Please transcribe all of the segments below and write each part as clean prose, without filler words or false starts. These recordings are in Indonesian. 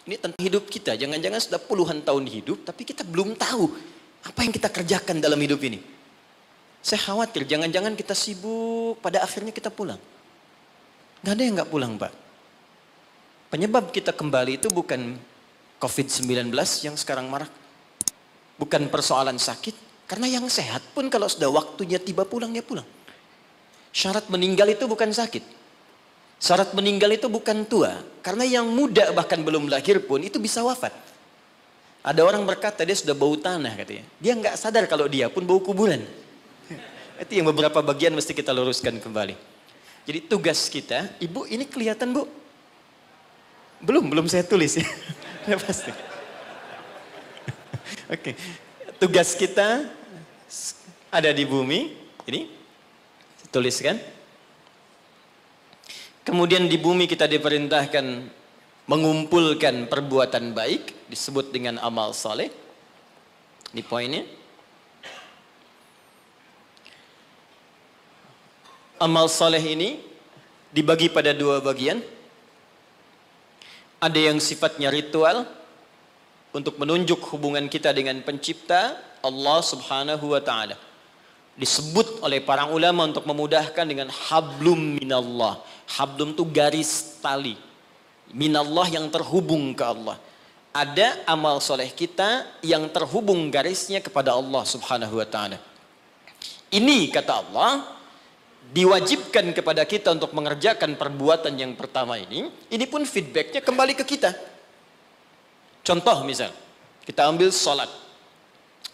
Ini tentang hidup kita. Jangan-jangan sudah puluhan tahun hidup, tapi kita belum tahu apa yang kita kerjakan dalam hidup ini. Saya khawatir, jangan-jangan kita sibuk, pada akhirnya kita pulang. Gak ada yang gak pulang, Pak. Penyebab kita kembali itu bukan COVID-19 yang sekarang marak. Bukan persoalan sakit, karena yang sehat pun kalau sudah waktunya tiba pulang, dia pulang. Syarat meninggal itu bukan sakit. Syarat meninggal itu bukan tua. Karena yang muda bahkan belum lahir pun itu bisa wafat. Ada orang berkata dia sudah bau tanah katanya. Dia nggak sadar kalau dia pun bau kuburan. Itu yang beberapa bagian mesti kita luruskan kembali. Jadi tugas kita, Ibu ini kelihatan Bu? Belum saya tulis ya. Ya pasti. Oke. Tugas kita ada di bumi. Ini tuliskan. Kemudian di bumi kita diperintahkan mengumpulkan perbuatan baik, disebut dengan amal saleh. Ini poinnya. Amal saleh ini dibagi pada dua bagian. Ada yang sifatnya ritual untuk menunjuk hubungan kita dengan pencipta Allah Subhanahu wa taala. Disebut oleh para ulama untuk memudahkan dengan hablum minallah. Hablum itu garis tali. Minallah yang terhubung ke Allah. Ada amal soleh kita yang terhubung garisnya kepada Allah Subhanahu wa taala. Ini kata Allah diwajibkan kepada kita untuk mengerjakan perbuatan yang pertama ini pun feedbacknya kembali ke kita. Contoh misal, kita ambil sholat.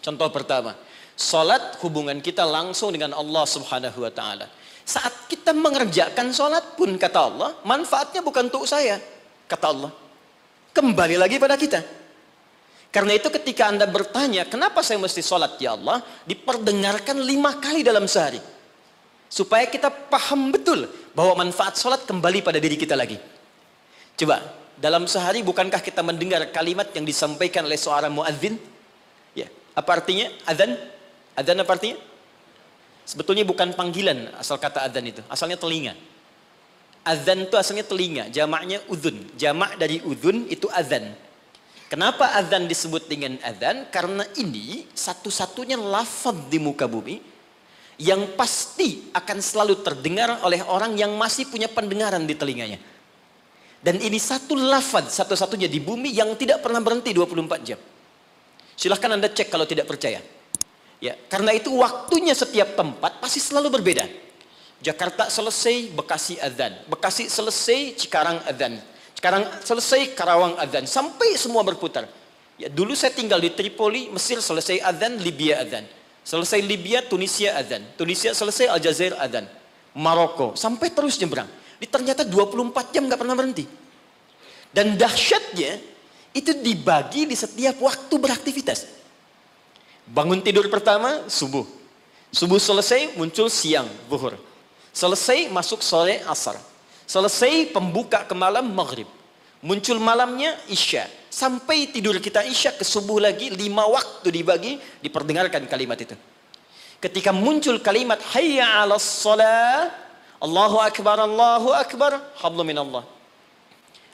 Contoh pertama, sholat hubungan kita langsung dengan Allah Subhanahu wa ta'ala. Saat kita mengerjakan sholat pun kata Allah, manfaatnya bukan untuk saya, kata Allah. Kembali lagi pada kita. Karena itu ketika Anda bertanya, kenapa saya mesti sholat ya Allah? Diperdengarkan 5 kali dalam sehari. Supaya kita paham betul bahwa manfaat sholat kembali pada diri kita lagi. Coba, dalam sehari bukankah kita mendengar kalimat yang disampaikan oleh seorang muadzin? Ya, apa artinya? Adzan? Adzan apa artinya? Sebetulnya bukan panggilan asal kata adzan itu. Asalnya telinga. Adzan itu asalnya telinga. Jamaknya udhun. Jamak dari udhun itu adzan. Kenapa adzan disebut dengan adzan? Karena ini satu-satunya lafaz di muka bumi yang pasti akan selalu terdengar oleh orang yang masih punya pendengaran di telinganya. Dan ini satu lafaz satu-satunya di bumi yang tidak pernah berhenti 24 jam. Silahkan Anda cek kalau tidak percaya. Ya, karena itu waktunya setiap tempat pasti selalu berbeda. Jakarta selesai, Bekasi adzan. Bekasi selesai, Cikarang adzan. Cikarang selesai, Karawang adzan. Sampai semua berputar. Ya, dulu saya tinggal di Tripoli, Mesir selesai adzan, Libya adzan. Selesai Libya, Tunisia adzan. Tunisia selesai, Aljazair adzan. Maroko, sampai terus nyebrang. Ternyata 24 jam gak pernah berhenti. Dan dahsyatnya, itu dibagi di setiap waktu beraktivitas. Bangun tidur pertama, subuh. Subuh selesai, muncul siang, zuhur. Selesai, masuk sore, asar. Selesai, pembuka ke malam, maghrib. Muncul malamnya, isya. Sampai tidur kita isya ke subuh lagi, 5 waktu dibagi, diperdengarkan kalimat itu. Ketika muncul kalimat hayya 'alas shalah, Allahu akbar, hablum minallah.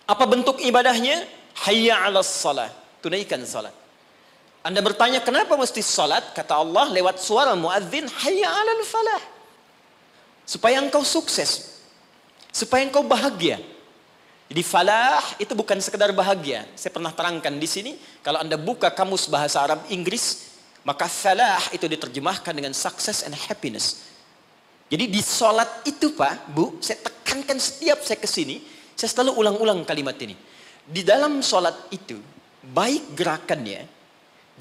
Apa bentuk ibadahnya? Hayya 'alas shalah, tunaikan salat. Anda bertanya kenapa mesti salat? Kata Allah lewat suara muadzin, hayya 'alal falah. Supaya engkau sukses. Supaya engkau bahagia. Jadi falah itu bukan sekedar bahagia. Saya pernah terangkan di sini, kalau Anda buka kamus bahasa Arab Inggris, maka falah itu diterjemahkan dengan success and happiness. Jadi di sholat itu Pak, Bu, saya tekankan setiap saya kesini, saya selalu ulang-ulang kalimat ini. Di dalam sholat itu, baik gerakannya,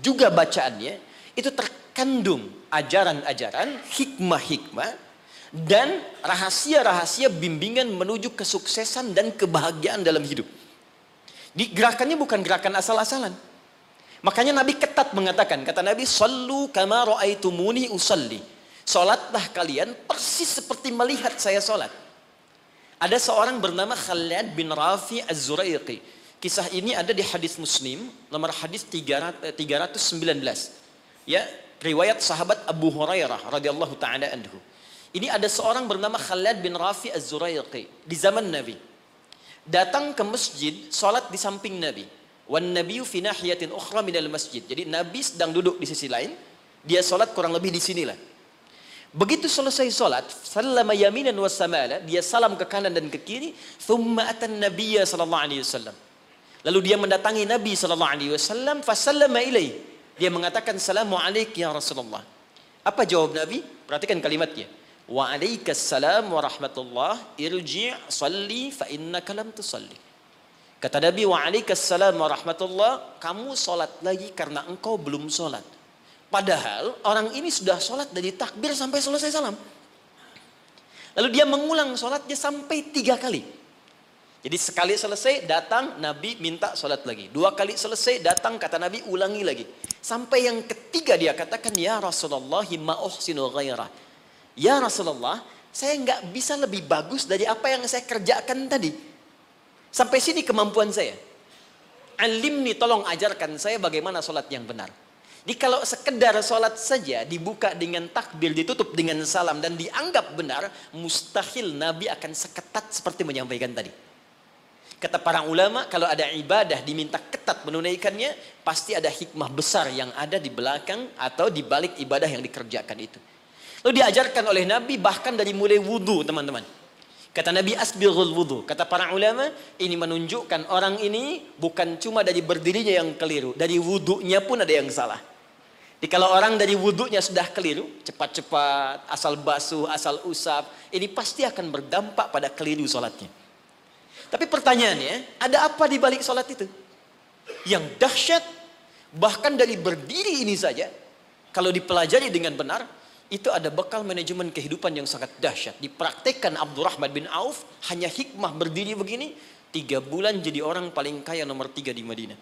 juga bacaannya, itu terkandung ajaran-ajaran, hikmah-hikmah, dan rahasia-rahasia bimbingan menuju kesuksesan dan kebahagiaan dalam hidup. Di gerakannya bukan gerakan asal-asalan. Makanya Nabi ketat mengatakan, kata Nabi, "Shallu kama ra'aitumuni usalli." Salatlah kalian persis seperti melihat saya salat. Ada seorang bernama Khalid bin Rafi Az-Zuraiqi. Kisah ini ada di hadis Muslim, nomor hadis 319. Ya, riwayat sahabat Abu Hurairah radhiyallahu taala anhu. Ini ada seorang bernama Khalid bin Rafi Az-Zuraiqi di zaman Nabi. Datang ke masjid, sholat di samping Nabi. Wan nabiyyu fi nahiyatin ukhra minal masjid. Jadi Nabi sedang duduk di sisi lain, dia salat kurang lebih di sinilah. Begitu selesai salat, sallama yaminan wa samala, dia salam ke kanan dan ke kiri, thumma atan nabiyya sallallahu alaihi wasallam. Lalu dia mendatangi Nabi sallallahu alaihi wasallam, fa sallama ilaihi. Dia mengatakan, "Assalamu alayk ya Rasulullah." Apa jawab Nabi? Perhatikan kalimatnya. "Wa alaikassalam wa rahmatullah, irji' salli fa innaka lam tusalli." Kata Nabi, "Wa alaikassalam wa rahmatullah, kamu salat lagi karena engkau belum salat." Padahal orang ini sudah salat dari takbir sampai selesai salam. Lalu dia mengulang salatnya sampai 3 kali. Jadi sekali selesai datang Nabi minta salat lagi. 2 kali selesai datang kata Nabi ulangi lagi. Sampai yang ketiga dia katakan, "Ya Rasulullah ma uhsinu ghairah." Ya Rasulullah, saya nggak bisa lebih bagus dari apa yang saya kerjakan tadi. Sampai sini kemampuan saya. Alimni, tolong ajarkan saya bagaimana sholat yang benar. Jadi kalau sekedar sholat saja dibuka dengan takbir, ditutup dengan salam dan dianggap benar, mustahil Nabi akan seketat seperti menyampaikan tadi. Kata para ulama, kalau ada ibadah diminta ketat menunaikannya, pasti ada hikmah besar yang ada di belakang atau di balik ibadah yang dikerjakan itu. Lalu diajarkan oleh Nabi bahkan dari mulai wudu, teman-teman. Kata Nabi, asbighul wudu. Kata para ulama, ini menunjukkan orang ini bukan cuma dari berdirinya yang keliru, dari wudunya pun ada yang salah. Jadi kalau orang dari wudunya sudah keliru, cepat-cepat, asal basuh, asal usap, ini pasti akan berdampak pada keliru sholatnya. Tapi pertanyaannya, ada apa di balik sholat itu? Yang dahsyat, bahkan dari berdiri ini saja, kalau dipelajari dengan benar, itu ada bekal manajemen kehidupan yang sangat dahsyat. Dipraktekkan Abdurrahman bin Auf, hanya hikmah berdiri begini, 3 bulan jadi orang paling kaya nomor 3 di Madinah.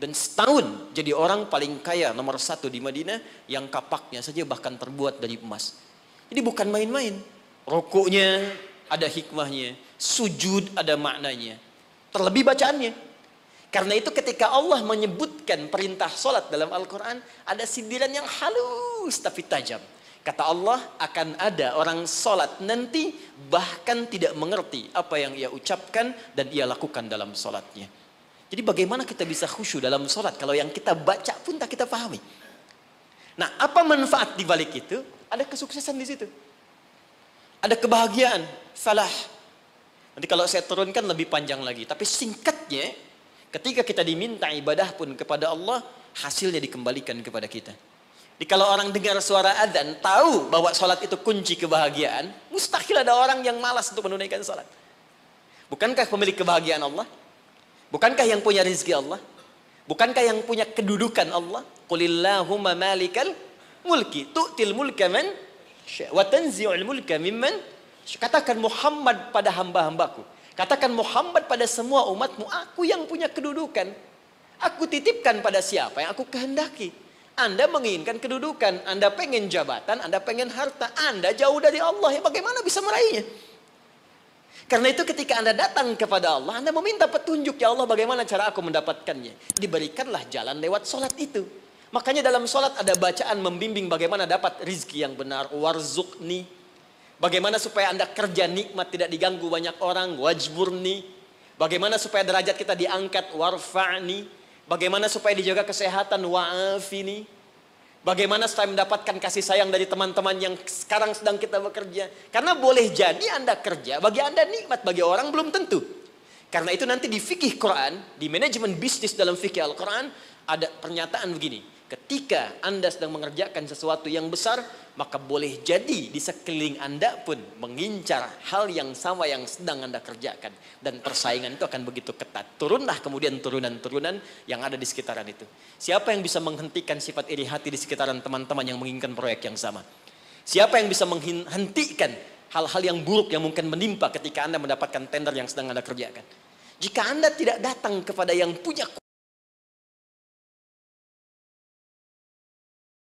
Dan setahun jadi orang paling kaya nomor 1 di Madinah, yang kapaknya saja bahkan terbuat dari emas. Jadi bukan main-main. Rukuknya ada hikmahnya, sujud ada maknanya, terlebih bacaannya. Karena itu ketika Allah menyebutkan perintah solat dalam Al-Quran, ada sindiran yang halus tapi tajam. Kata Allah, akan ada orang solat nanti bahkan tidak mengerti apa yang ia ucapkan dan ia lakukan dalam solatnya. Jadi bagaimana kita bisa khusyuk dalam solat kalau yang kita baca pun tak kita pahami? Nah, apa manfaat di balik itu? Ada kesuksesan di situ. Ada kebahagiaan, falah. Nanti kalau saya turunkan lebih panjang lagi, tapi singkatnya, ketika kita diminta ibadah pun kepada Allah, hasilnya dikembalikan kepada kita. Jadi kalau orang dengar suara adzan, tahu bahwa sholat itu kunci kebahagiaan, mustahil ada orang yang malas untuk menunaikan sholat. Bukankah pemilik kebahagiaan Allah? Bukankah yang punya rizki Allah? Bukankah yang punya kedudukan Allah? Qulillahumma malikal mulki tu'til mulka man wa tanzi'ul mulka mimman. Katakan Muhammad pada hamba-hambaku, katakan Muhammad pada semua umatmu, aku yang punya kedudukan. Aku titipkan pada siapa yang aku kehendaki. Anda menginginkan kedudukan, Anda pengen jabatan, Anda pengen harta, Anda jauh dari Allah, ya bagaimana bisa meraihnya? Karena itu ketika Anda datang kepada Allah, Anda meminta petunjuk, ya Allah bagaimana cara aku mendapatkannya. Diberikanlah jalan lewat sholat itu. Makanya dalam sholat ada bacaan membimbing bagaimana dapat rizki yang benar. Warzuqni. Bagaimana supaya Anda kerja nikmat tidak diganggu banyak orang. Wajburni. Bagaimana supaya derajat kita diangkat. Warfa'ni. Bagaimana supaya dijaga kesehatan. Wa'afini. Bagaimana supaya mendapatkan kasih sayang dari teman-teman yang sekarang sedang kita bekerja. Karena boleh jadi Anda kerja, bagi Anda nikmat, bagi orang belum tentu. Karena itu nanti di fikih Quran, di manajemen bisnis dalam fikih Al-Quran, ada pernyataan begini. Ketika Anda sedang mengerjakan sesuatu yang besar, maka boleh jadi di sekeliling Anda pun mengincar hal yang sama yang sedang Anda kerjakan. Dan persaingan itu akan begitu ketat. Turunlah kemudian turunan-turunan yang ada di sekitaran itu. Siapa yang bisa menghentikan sifat iri hati di sekitaran teman-teman yang menginginkan proyek yang sama? Siapa yang bisa menghentikan hal-hal yang buruk yang mungkin menimpa ketika Anda mendapatkan tender yang sedang Anda kerjakan? Jika Anda tidak datang kepada yang punya